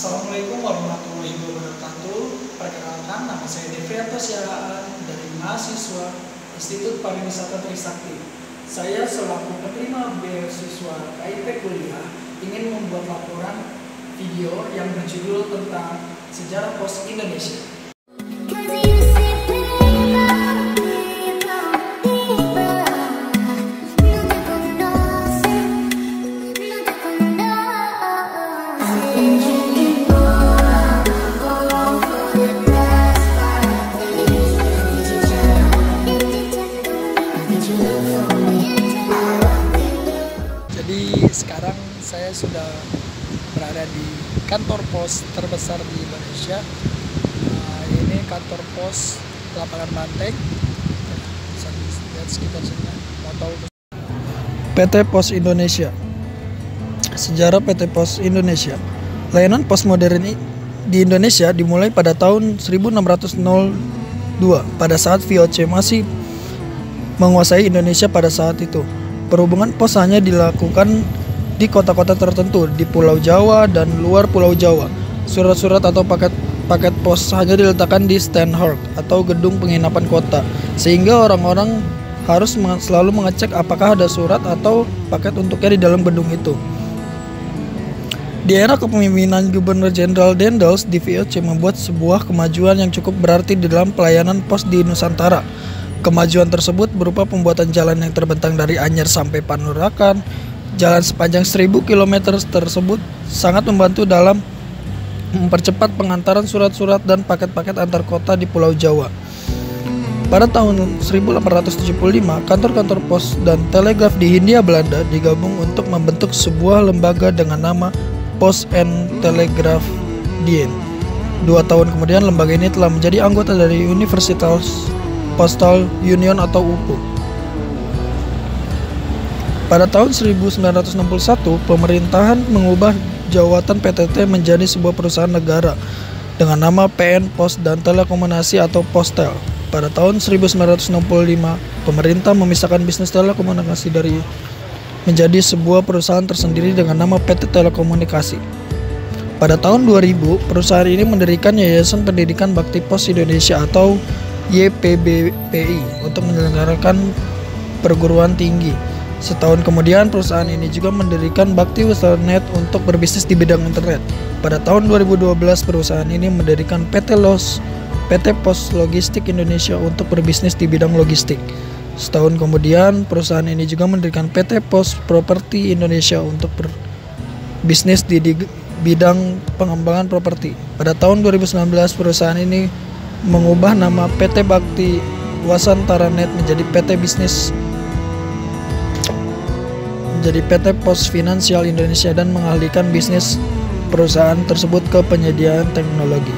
Assalamualaikum warahmatullahi wabarakatuh. Perkenalkan, nama saya Devrianto Siahaan dari mahasiswa Institut Pariwisata Trisakti. Saya selaku penerima beasiswa KIP Kuliah ingin membuat laporan video yang berjudul tentang sejarah pos Indonesia. Jadi sekarang saya sudah berada di kantor pos terbesar di Indonesia. Ini kantor pos lapangan Banteng. Bisa lihat sekitar sini. Mau tahu PT Pos Indonesia. Sejarah PT Pos Indonesia. Layanan pos modern di Indonesia dimulai pada tahun 1602 pada saat VOC masih menguasai Indonesia pada saat itu. Perhubungan pos hanya dilakukan di kota-kota tertentu di Pulau Jawa dan luar Pulau Jawa. Surat-surat atau paket pos hanya diletakkan di Steenhurst atau gedung penginapan kota, sehingga orang-orang harus selalu mengecek apakah ada surat atau paket untuknya di dalam gedung itu. Di era kepemimpinan Gubernur Jenderal Daendels, di VOC membuat sebuah kemajuan yang cukup berarti di dalam pelayanan pos di Nusantara. Kemajuan tersebut berupa pembuatan jalan yang terbentang dari Anyer sampai Panurakan. Jalan sepanjang 1000 km tersebut sangat membantu dalam mempercepat pengantaran surat-surat dan paket-paket antar kota di Pulau Jawa. Pada tahun 1875, kantor-kantor pos dan telegraf di Hindia Belanda digabung untuk membentuk sebuah lembaga dengan nama Post and Telegraph Dien. 2 tahun kemudian lembaga ini telah menjadi anggota dari Universitas Postal Union atau UPU. Pada tahun 1961, pemerintahan mengubah jawatan PTT menjadi sebuah perusahaan negara dengan nama PN Pos dan Telekomunikasi atau Postel. Pada tahun 1965, pemerintah memisahkan bisnis telekomunikasi dari menjadi sebuah perusahaan tersendiri dengan nama PT Telekomunikasi. Pada tahun 2000, perusahaan ini mendirikan Yayasan Pendidikan Bakti Pos Indonesia atau YPBPI untuk menyelenggarakan perguruan tinggi. Setahun kemudian perusahaan ini juga mendirikan Bakti Usahanet untuk berbisnis di bidang internet. Pada tahun 2012 perusahaan ini mendirikan PT Pos Logistik Indonesia untuk berbisnis di bidang logistik. Setahun kemudian perusahaan ini juga mendirikan PT Pos Properti Indonesia untuk berbisnis di bidang pengembangan properti. Pada tahun 2019 perusahaan ini mengubah nama PT Bakti Wasantara.net menjadi PT Pos Finansial Indonesia dan mengalihkan bisnis perusahaan tersebut ke penyediaan teknologi.